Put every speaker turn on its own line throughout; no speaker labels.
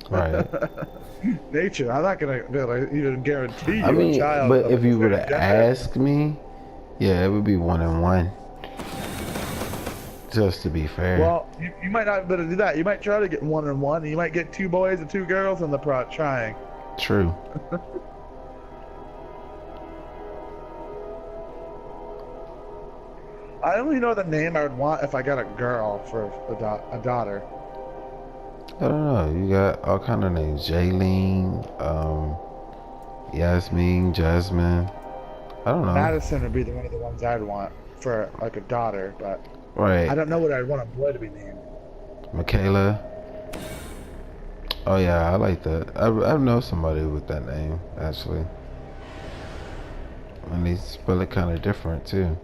Right.
Nature. I'm not gonna be able to even guarantee
I
you a
mean,
child
but
of
if
the
you were
same
to
gender.
ask me, yeah, it would be 1 and 1, just to be fair.
Well, you might not be able to do that. You might try to get 1 and 1. You might get 2 boys and 2 girls in the trying.
True.
I only know the name I would want if I got a girl for a daughter.
I don't know. You got all kind of names: Jaylene, Yasmin, Jasmine. I don't know.
Madison would be one of the ones I'd want for like a daughter, but I
Right.
don't know what I'd want a boy to be named.
Michaela. Oh yeah, I like that. I know somebody with that name actually, and they spell it kind of different too.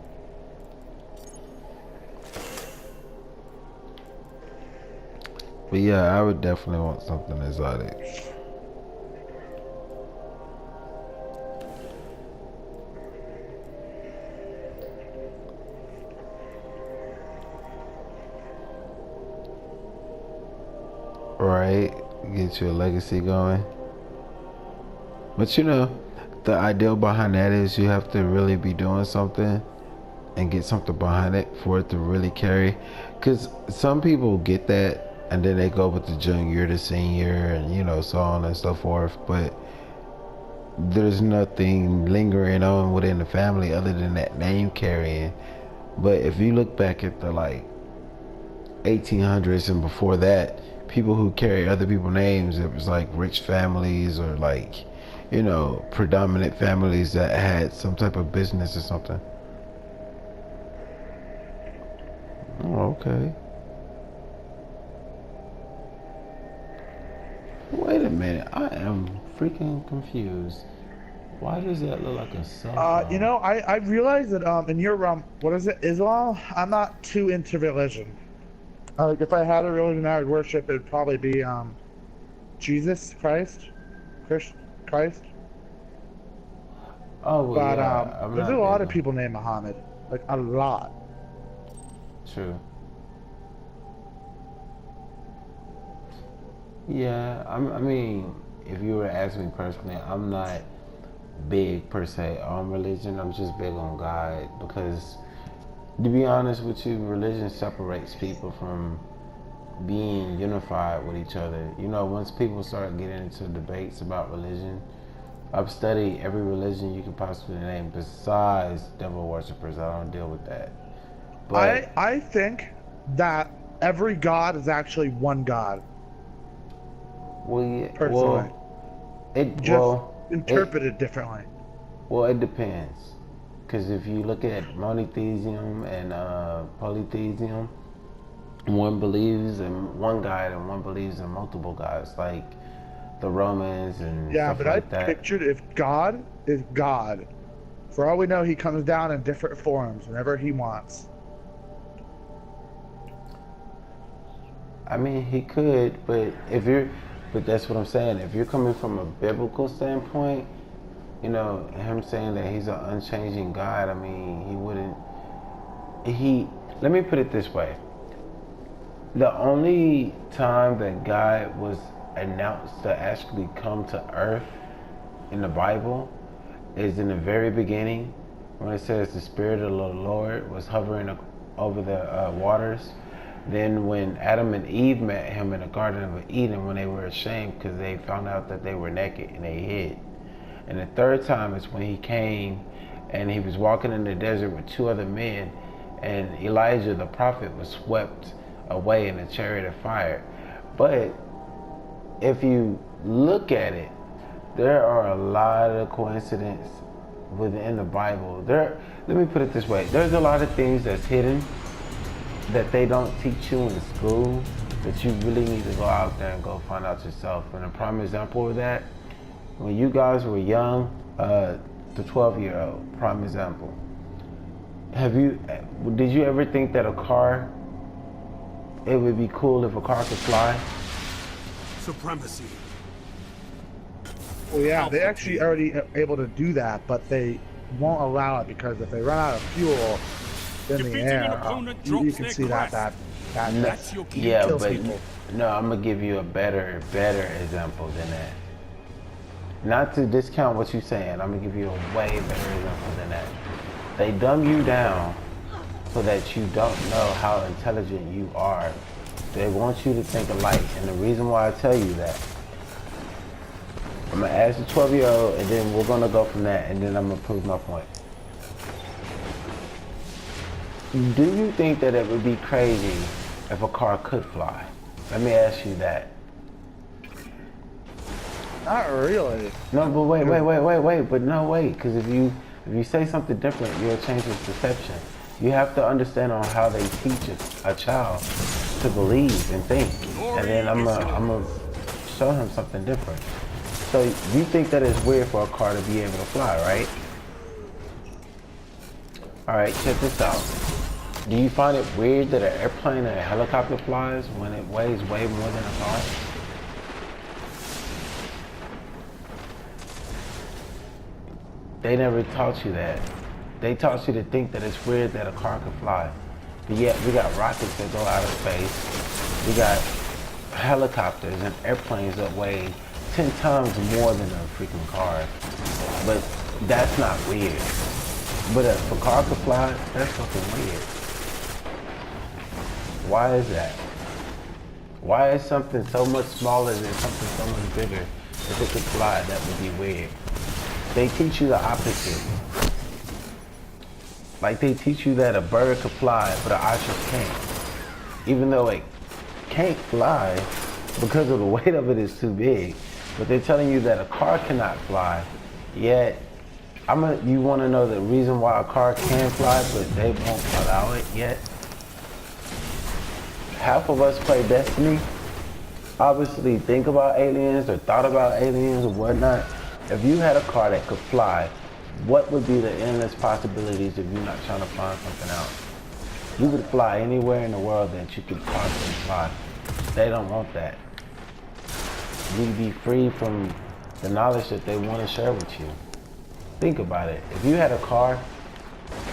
But yeah, I would definitely want something exotic. Right? Get your legacy going. But you know, the ideal behind that is you have to really be doing something and get something behind it for it to really carry. Because some people get that and then they go with the junior to senior and so on and so forth. But there's nothing lingering on within the family other than that name carrying. But if you look back at the 1800s and before that, people who carry other people's names, it was like rich families or predominant families that had some type of business or something. Oh, okay. Wait a minute. I am freaking confused. Why does that look like a cell phone?
I realized that in your what is it, Islam? I'm not too into religion. Like if I had a religion I would worship, it'd probably be Jesus Christ, Christ.
Oh, well,
But
yeah. I'm
there's a
not
lot
big
of
on.
people named Muhammad, like a lot.
True. Yeah. I mean, if you were to ask me personally, I'm not big per se on religion. I'm just big on God because, to be honest with you, religion separates people from being unified with each other. Once people start getting into debates about religion, I've studied every religion you could possibly name besides devil worshippers. I don't deal with that. But,
I think that every god is actually one god,
well, yeah,
personally. Just
it
interpreted differently.
it depends. Because if you look at monotheism and polytheism, one believes in one God and one believes in multiple gods, like the Romans and
Yeah,
stuff
but I
like that.
pictured if God is God, for all we know, he comes down in different forms whenever he wants.
I mean, he could, but that's what I'm saying. If you're coming from a biblical standpoint, him saying that he's an unchanging God, I mean, he wouldn't, let me put it this way. The only time that God was announced to actually come to earth in the Bible is in the very beginning when it says the Spirit of the Lord was hovering over the waters. Then when Adam and Eve met him in the Garden of Eden when they were ashamed because they found out that they were naked and they hid. And the third time is when he came and he was walking in the desert with 2 other men, and Elijah the prophet was swept away in a chariot of fire. But if you look at it, there are a lot of coincidences within the Bible. Let me put it this way: there's a lot of things that's hidden that they don't teach you in school that you really need to go out there and go find out yourself. And a prime example of that, when you guys were young, the 12-year-old, prime example. Did you ever think that it would be cool if a car could fly?
Supremacy.
Well, yeah, they
Alpha
actually
team.
already able to do that, but they won't allow it because if they run out of fuel in the
Defeating an
air,
opponent
you
drops
can
their
see that
crest.
Patrick.
That's your key.
Yeah,
kills
but
people.
no, I'm gonna give you a better example than that. Not to discount what you're saying, I'm gonna give you a way better example than that. They dumb you down so that you don't know how intelligent you are. They want you to think alike, and the reason why I tell you that, I'm gonna ask the 12-year-old, and then we're gonna go from that, and then I'm gonna prove my point. Do you think that it would be crazy if a car could fly? Let me ask you that.
Not really.
No, but wait, but no, wait, because if you say something different, you'll change his perception. You have to understand on how they teach a child to believe and think, and then I'm gonna show him something different. So you think that it's weird for a car to be able to fly, right? All right, check this out. Do you find it weird that an airplane and a helicopter flies when it weighs way more than a car? They never taught you that. They taught you to think that it's weird that a car could fly. But yet we got rockets that go out of space. We got helicopters and airplanes that weigh 10 times more than a freaking car. But that's not weird. But if a car could fly, that's fucking weird. Why is that? Why is something so much smaller than something so much bigger? If it could fly, that would be weird. They teach you the opposite. Like they teach you that a bird could fly, but an ostrich can't. Even though it can't fly because of the weight of it is too big. But they're telling you that a car cannot fly. Yet, you want to know the reason why a car can fly, but they won't allow it yet? Half of us play Destiny, obviously think about aliens or thought about aliens or whatnot. If you had a car that could fly, what would be the endless possibilities if you're not trying to find something out? You could fly anywhere in the world that you could possibly fly. They don't want that. You'd be free from the knowledge that they want to share with you. Think about it. If you had a car,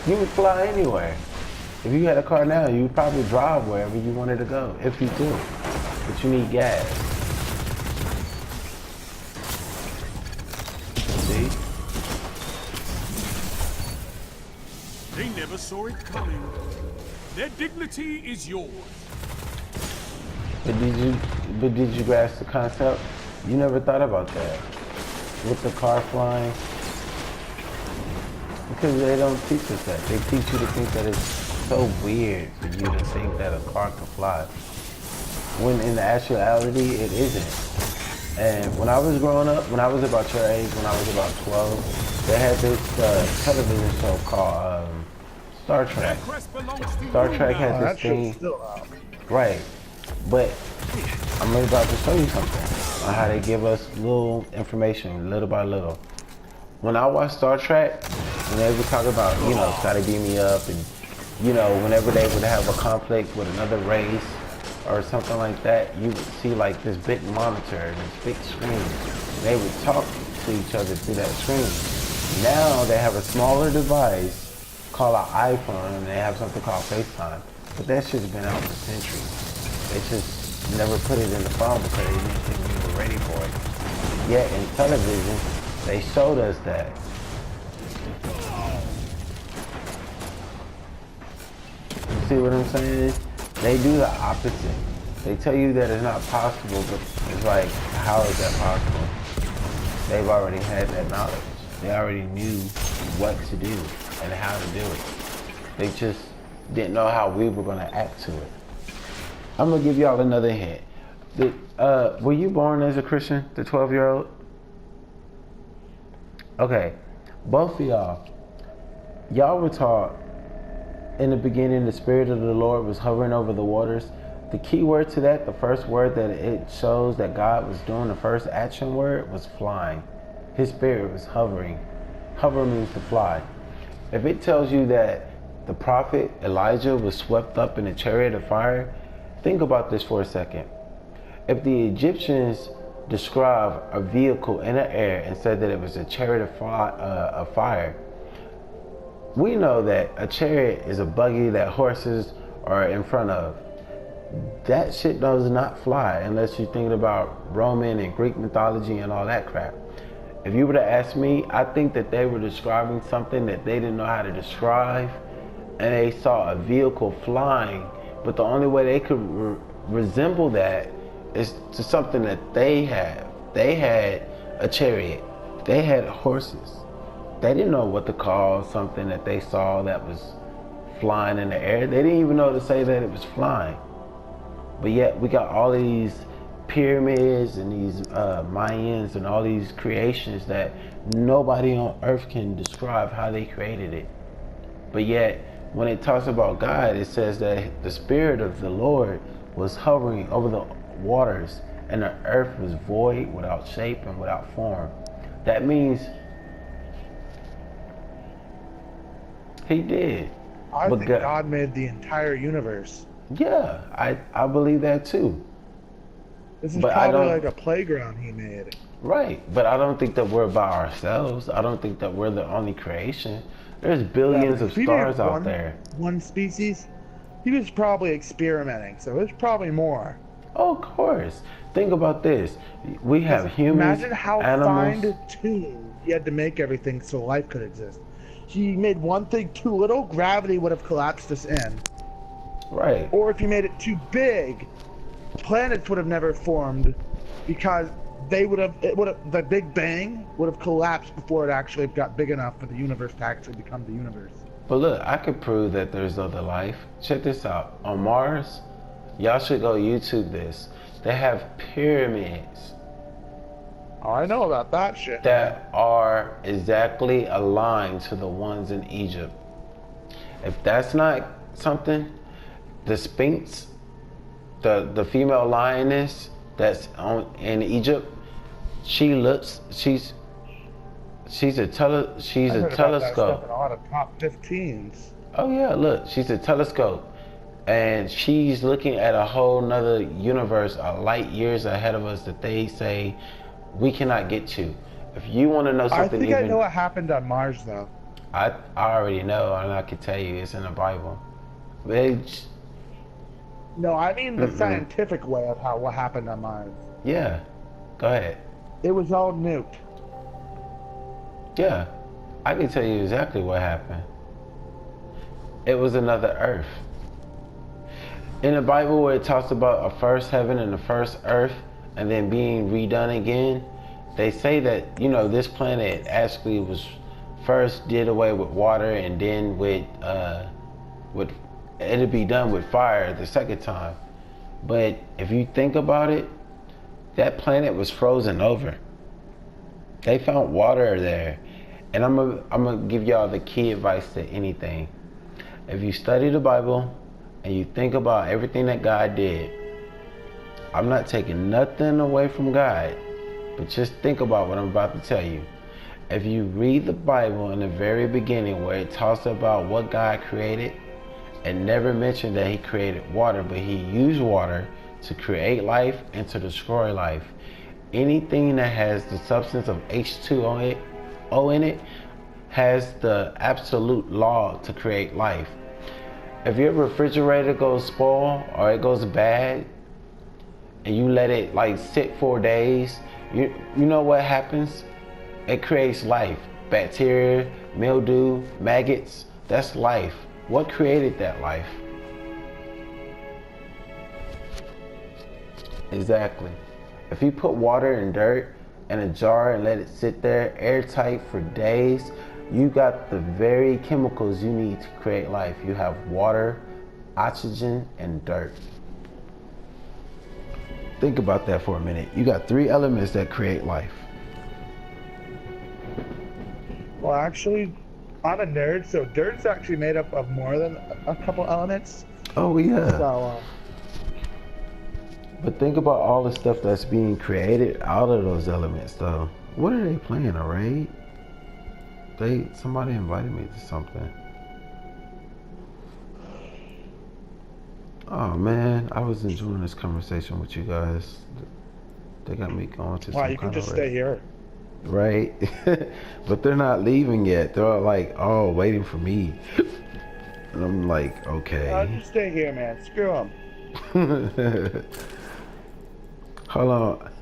you would fly anywhere. If you had a car now, you would probably drive wherever you wanted to go, if you could. But you need gas. See?
They never saw it coming. Their dignity is yours.
But did you grasp the concept? You never thought about that. With the car flying. Because they don't teach us that. They teach you to think that it's so weird for you to think that a car could fly. When in actuality, it isn't. And when I was growing up, when I was about your age, when I was about 12, they had this television show called Star Trek. Star Trek had this thing. Right. But I'm about to show you something on how they give us little information, little by little. When I watched Star Trek, when they would talk about, try to beam me up, and, whenever they would have a conflict with another race or something like that, you would see like this big monitor and this big screen. They would talk to each other through that screen. Now they have a smaller device called an iPhone, and they have something called FaceTime. But that shit's been out for centuries. They just never put it in the phone because they didn't think we were ready for it. Yet in television, they showed us that. You see what I'm saying? They do the opposite. They tell you that it's not possible, but it's like, how is that possible? They've already had that knowledge. They already knew what to do and how to do it. They just didn't know how we were gonna act to it. I'm gonna give y'all another hint. Were you born as a Christian, the 12-year-old? Okay, both of y'all were taught in the beginning the Spirit of the Lord was hovering over the waters. The key word to that, the first word that it shows that God was doing, the first action word was flying. His Spirit was hovering. Hover means to fly. If it tells you that the prophet Elijah was swept up in a chariot of fire, think about this for a second. If the Egyptians described a vehicle in the air and said that it was a chariot of fire, we know that a chariot is a buggy that horses are in front of. That shit does not fly unless you're thinking about Roman and Greek mythology and all that crap. If you were to ask me, I think that they were describing something that they didn't know how to describe, and they saw a vehicle flying, but the only way they could resemble that is to something that they have. They had a chariot. They had horses. They didn't know what to call something that they saw that was flying in the air. They didn't even know to say that it was flying. But yet we got all these pyramids and these Mayans and all these creations that nobody on earth can describe how they created it. But yet when it talks about God, it says that the Spirit of the Lord was hovering over the waters and the earth was void, without shape and without form. That means he did.
I think God made the entire universe.
Yeah, I believe that too.
This is probably like a playground he made.
Right, but I don't think that we're by ourselves. I don't think that we're the only creation. There's billions of stars out there.
One species, he was probably experimenting, so there's probably more.
Oh, of course. Think about this. We have humans,
imagine how
animals.
fine-tuned he had to make everything so life could exist. He made one thing too little, gravity would have collapsed us in.
Right.
Or if he made it too big, planets would have never formed because the Big Bang would have collapsed before it actually got big enough for the universe to actually become the universe.
But look, I could prove that there's other life. Check this out. On Mars, y'all should go YouTube this. They have pyramids.
Oh, I know about that shit.
That are exactly aligned to the ones in Egypt. If that's not something, the Sphinx, the female lioness that's in Egypt, she's a telescope.
In a lot of top 15s.
Oh yeah, look, she's a telescope, and she's looking at a whole nother universe, light years ahead of us that they say we cannot get to. If you want to know something,
I think I know what happened on Mars, though.
I already know, and I can tell you, it's in the Bible.
No, I mean the scientific way of what happened on Mars.
Yeah, go ahead.
It was all nuked.
Yeah, I can tell you exactly what happened. It was another Earth. In the Bible, where it talks about a first heaven and a first Earth, and then being redone again, they say that, this planet actually was first did away with water, and then with it'll be done with fire the second time. But if you think about it, that planet was frozen over. They found water there. And I'm gonna give y'all the key advice to anything. If you study the Bible and you think about everything that God did, I'm not taking nothing away from God, but just think about what I'm about to tell you. If you read the Bible in the very beginning, where it talks about what God created, and never mentioned that he created water, but he used water to create life and to destroy life. Anything that has the substance of H2O in it has the absolute law to create life. If your refrigerator goes spoil or it goes bad, and you let it sit 4 days, you know what happens? It creates life. Bacteria, mildew, maggots, that's life. What created that life? Exactly. If you put water and dirt in a jar and let it sit there airtight for days, you got the very chemicals you need to create life. You have water, oxygen, and dirt. Think about that for a minute. You got 3 elements that create life.
Well, actually, I'm a nerd, so dirt's actually made up of more than a couple elements.
Oh yeah.
So,
but think about all the stuff that's being created out of those elements, though. What are they playing, a raid? Somebody invited me to something. Oh man, I was enjoying this conversation with you guys. They got me going to.
Wow, you can just stay here.
Right? But they're not leaving yet. They're waiting for me. And I'm like, okay.
Just stay here, man. Screw them.
Hold on.